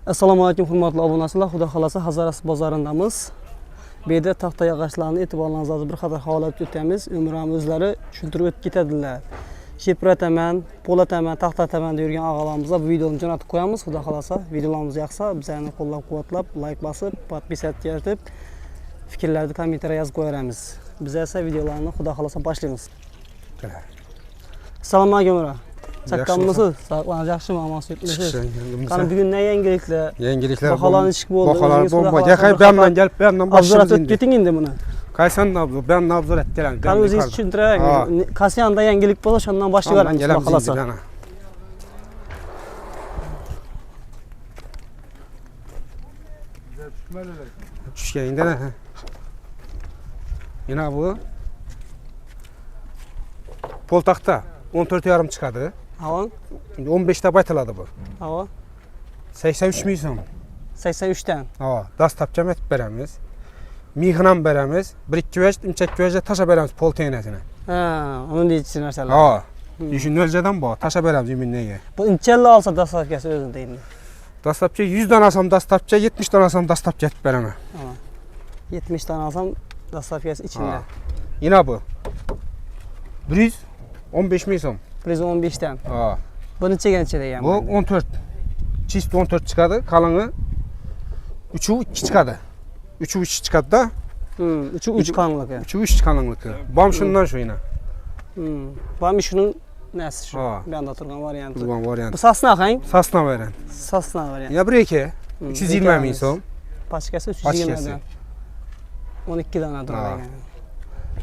Assalamu alaykum hurmatli obunachilar. Xudo xolasa Hazaras bozorindamiz. Bu yerda taxta yog'ochlarini e'tiborlaringizga bir qator holat o'tamiz. Umram o'zlari tushuntirib o'tib ketadilar. Shiprataman, polataman, taxtataman deb yurgan og'alarimizga bu videoni jo'natib qo'yamiz. Xudo xolasa videolarimiz yoqsa, bizlarni qo'llab-quvvatlab, like bosib, podpisat etib, fikrlarni kommentariyga yozib qo'yaramiz. Biz esa videolarni xudo xolasa boshlaymiz. Assalomu alaykum. Chakkamisiz? Sog'ligingiz yaxshimi? Omon suyutlisiz? Qani bugun ne yangiliklar? Yangiliklar baholar nechik bo'ldi? Baholar bomba. Yaqay bendan gelip bendan başlayamiz. Obzor keting endi buni. Qaysan nabzo? Ben nabzor etdilar. Qani o'zingiz tushuntiring. Qasyanda yangilik bo'lsa, shundan boshlayveramiz. Xohlasa. Tushganda ne? Yine bu pol taxta 14,5 çıkadı. Hava? 15'te baytaladı bu. Hava? 83 ming so'm. 83'ten. Ha, dastlabki etib beramiz. Mixnan beramiz. 1-2 vej, 3-2 vejde taşa beramiz pol teynasini. Ha, onu deyicisi narsalar. Ha. Düşünün ölceden bu. Taşa beramiz yeminliğe. Bu inçelle alsa dastlabkisi özün deyildi. Dastlabki 100 dan alsam dastlabki, 70 dan alsam dastlabki etib beramiz. Ha. 70 tane alsam dastlabkisi içinde. Ha. Yine bu. 115 ming so'm. 115'ten. Ha. Bu neçe degan? Bu 14. Çist 14 çıkadı. Kalını 3'ü 2 çıkadı. 3'ü 3 çıkadı da. 3'ü 3 kalınlık. 3'ü 3 kalınlık. Bam şundan şu yine. Bam şunun nesi şu? Ha. Ben de oturgan varyantı. Turgan varyantı. Bu sasna hangi? Sasna veren. Sasna varyantı. Ya 1-2. 320 ming so'm. Paçkası 320'den. 12 tane durgan. Ha.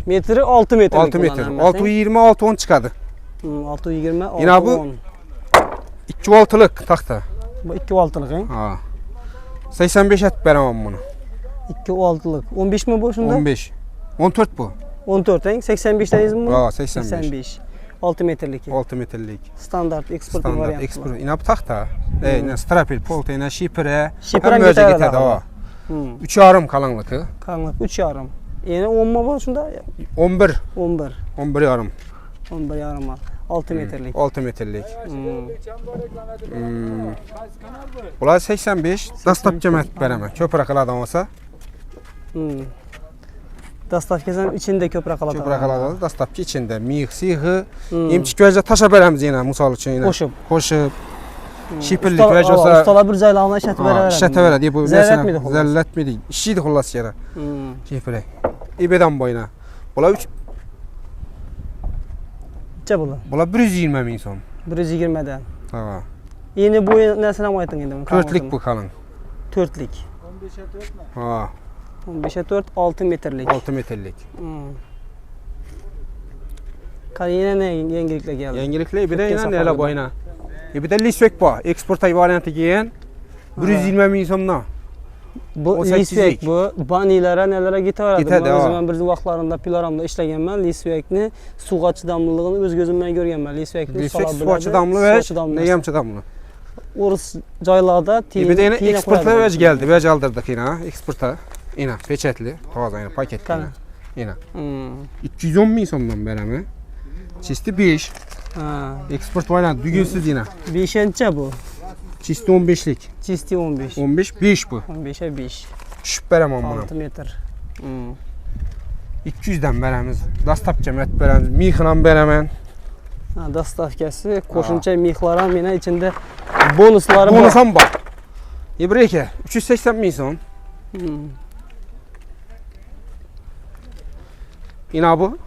Metri 6 metre. 6 metre. 620 610 çıkadı. 620 610. Yine bu 2 voltlık taxta. Bu 2 voltlık he? Ha. 85 etib beraman bunu. 2 voltlık. 15 mi bu şunda? 15. 14 bu. 14 he? 85 deniz mi bu? Ha, 85. 6 metrelik. 6 metrelik. Standart export Standart variantı. export. Yine bu taxta. Yine strapil, poltayna, şipre. Şipre gitedi ha. 3,5 kalınlığı. Kalınlık 3,5. Yani 10 mu bu şunda? 11. 11. 11,5. 11,5 var. 6 metrelik. 6 metrelik. Ular 85. Dastlabki etib beraman. Ko'proq adam olsa. Dastlabkisining içinde köprak aladi. Köprak aladi. Dastlabki içinde mix, sihi, emchik vejde taşa beramiz yana misol uchun yana. Qo'shib. Shipirlik vej olsa, ustalar bir joylarni ishlatib beradi. Ishlatib beradi. Bu mesela zallatmaydi. Ishlaydi xullas yana. Shipirlik. İbedan boyuna. Bular 3 Necha bular? Bular 120 ming so'm. 120dan. Ha. Endi bu narsani ham ayting endi. 4'lik bu kalın. 4'lik. 15'e 4 mi? Ha. 15'e 4 6 metrelik. 6 metrelik. Qani yine ne yangiliklar geldi? Yangiliklar bir de yine neler boyuna. Bir de lisvek bu. Eksportay varyantı giyen 120 ming so'mdan. Bu lisvek bu banilere nelere gitaveradi. Gitadi. Ben bir vaqtlarında pilaramda ishlaganman. Lisvekni suvga chidamlılığını öz gözümden görgenman. Lisvekni suva chidamli ve neyam chidamli. Orus joylarda bir de yine eksportlar vej geldi. Vej aldırdık yine eksporta. Yine peçetli, toza yine paketli. Yine. 210 ming so'mdan berami. Chisti 5. Ha. Eksport varyantı düğünsiz yine. 5'inchi bu. Chisti 15'lik. Chisti 15. 15 5 bu. 15'e 5. Tushib beraman buni. 6 metr. 200 dan beramiz. Dastlabki etib beramiz. Mixnan beraman. Ha, dastlabkisi qo'shimcha mixlar ham yana içinde bonuslari bor. Bonus ham bor. Ibreke 380 ming so'm. Yine bu.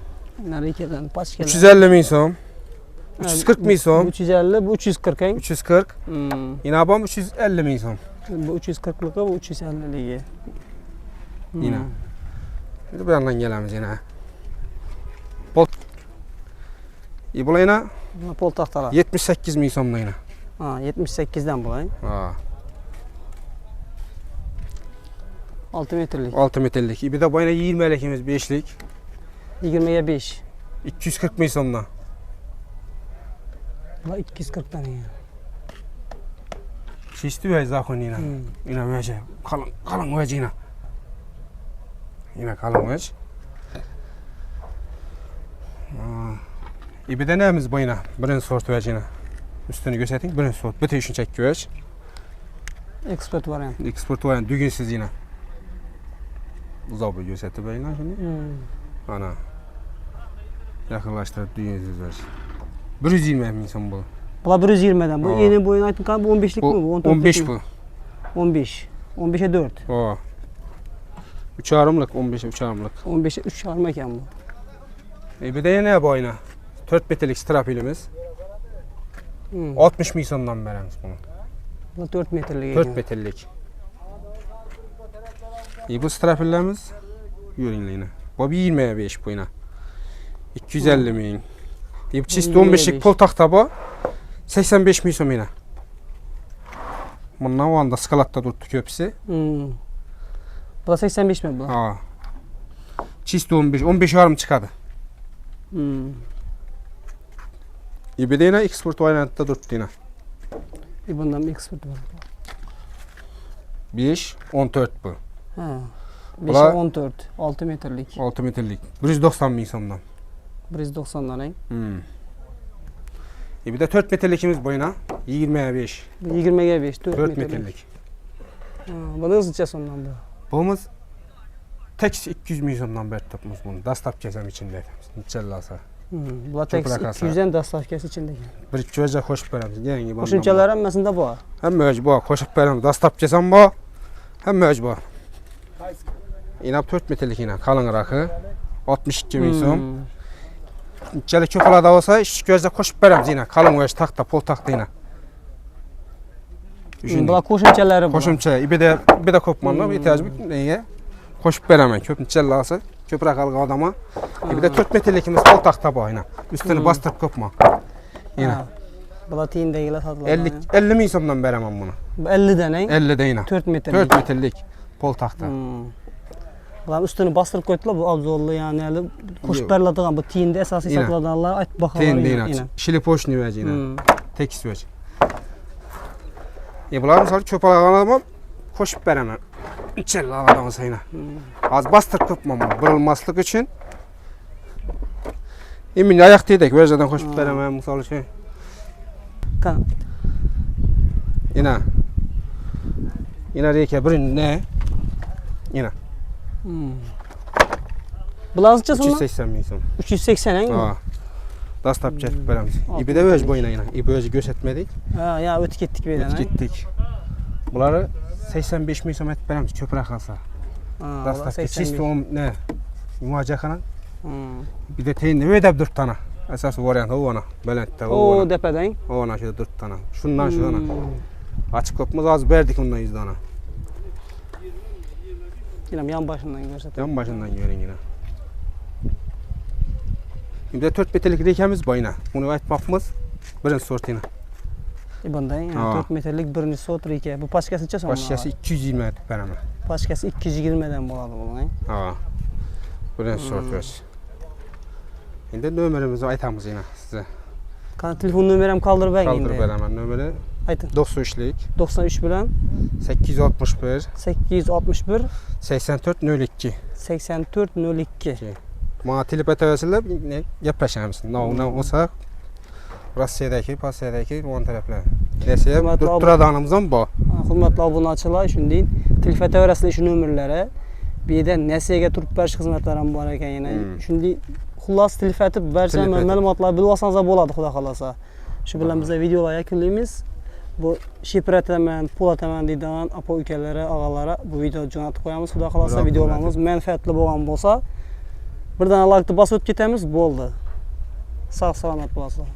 Narikedan paçkalar. 350 ming so'm. 340 ming so'm. 350 bu 340 he? 340. Yine bu 350 ming so'm. Bu 340'lığı bu 350'liği. Yine. Bu yandan gelamiz yine. Pol. Bu yine pol taxtalar. 78 ming so'mdan yine. Ha, 78'den bu he? Ha. 6 metrelik. 6 metrelik. Bir de bu yine 20'likimiz 5'lik. 20'ye 5. 240 ming so'mdan. Bu 240'dan ya. Çisti vej zakon yine. Yine vej. Kalın vej yine. Yine kalın vej. Bir de neyimiz bu yine? Birinci sort vej yine. Üstünü göstereyim. Birinci sort. Bütün işini çekiyor vej. Ekspert variant. Eksport variant düğünsiz yine. Uzak bir gösterdi beyler şimdi. Ana. Yakınlaştırıp düğünsiz ver. 120 bin son bu. Bula 120'den. Bu Aa. yeni boyun aytın bu 15'lik mi bu? 15 bu. 15. 15'e 4. O. 3 arımlık 15 3 arımlık. 15'e 3 çarpma ekan bu. Bir de yine bu oyna. 4 metrelik strapilimiz. 60 milyondan veremiz bunu. Bu 4 metrelik. 4 metrelik. Bu strapillerimiz yürüyünlüğüne. Bu bir 25 bu yine. 250 milyon. Bu çisti 15'lik pol taxta bu. 85 milyon yine. Bundan o anda skalatta durdu köpüsü. Bu da 85 mi bu? Ha. Çisti 15, 15 yarım çıkadı. Bir de yine export variantta durdu yine. Bundan bir ekspert var. 5, 14 bu. Ha. Bula- 5'e 14. 6 metrelik. 6 metrelik. 190 milyondan. 190'dan eng. Bir de 4 metrelikimiz boyuna 25. 20'ye 5. 4 4 metrelik. metrelik. Bu da hızlıca sondan bu. Buğumuz tek 200 milyondan beri topumuz bunu. Dastap kesem içinde. Çellasa. Bu da tek Çok rakasa. 200'den dastaf kes içindeki. Bir çocuğa koşup veremiz. Gelin gibi. Qo'shimchalar hammasında bu. Hem möc bu. Koşup veremiz. Dastap kesem bu. Hem möc bu. İnap 4 metrelik yine. Kalın rakı. 62 milyon. Çelik köpalada olsa iş gözle koşup veremiz yine. Kalın möc takta, pol takta yine. Bular qo'shimchalari bu. Qo'shimcha bir de kopmanlar ihtiyacı bir neye? Koşup veremem. Köpünçel alsa köprak algı adama. Bir de 4 metrelikimiz pol takta bu yine. Üstünü bastırıp kopma. Yine. Bular tiyindagilar satıladi. 50 milyondan veremem bunu. Bu 50'den eng. 50 de yine. 4 metrelik. 4 metrelik pol takta. Bular üstünü bastırıp koydular bu abzorlu yani hali qo'shib beriladigan bu tiyinda asosiy Yine. sotiladiganlar aytib baholar Teyin deyine. Şilipoşni veci yine. Tekis veci. Bunlar misal köpek adama koşup veremem. İçeride adamı sayına. Az bastırıp kopmam. Bırılmaslık için. Emin ayak dedik. Verceden koşup veremem. Misal şey. Kan. Yine reyke birin ne? Yine. Bular hızlıca sondan 380 milyon. 380 eng. Ha. Dastap çekip veremiz. İbi de veci boyuna yine. İbi veci göstermedik. Ha ya ötüp ketdik Evet, beyler. gittik. Bunları 85 milyon et veremiz. Köprak alsa. Dastap çisti o ne? Muhacakana. Bir de teyin ne de 4 tane. Esas variant o ona. Belentte o O ona. depeden. O ona şöyle 4 tane. Şundan şuna. Açık kopmaz az verdik ondan 100 tane. Yine yan başından göstereyim. Yan başından görün yine. Şimdi 4 metrelik rekemiz bu yine. Bunu aytmaqımız birinci sort yine. Bundan yani 4 metrelik birinci sort reke. Bu paçkasıca sonra. Başkası 220 et veremem. Paçkası 220'den bo'ladi bunun. Ha. Birinci sort ver. Şimdi nömerimizi aytamiz yine size. Kan telefon numaram qoldirib qo'ying endi. Kaldırıp veremem nömeri. Aytın. 93'lik 93 bilan 861 861 84 02. 84 02. Bana telepati verirler yaplaşamız. Ne olsa Rossiyadaki, Pasiyadaki on taraflar. Neyse, durturadığımızdan bu. Hurmatli obunachilar, shunday telefon tavarasida shu nomerlari, bu yerda nasiyaga turib berish xizmatlari ham bor ekan yana. Shunday xullas telefatib barcha ma'lumotlar bilib olsangiz bo'ladi, xudo xolasa. Shu bilan biz videolar yakunlaymiz. Bu Shiprataman, Polataman deydigan apa ukalari, og'alari bu videoni jo'natib qo'yamiz. Xudo xolasa videolarimiz manfaatli bo'lgan bo'lsa, birdan like bosib o'tib ketamiz, bo'ldi. Sog' salomat bo'lasizlar.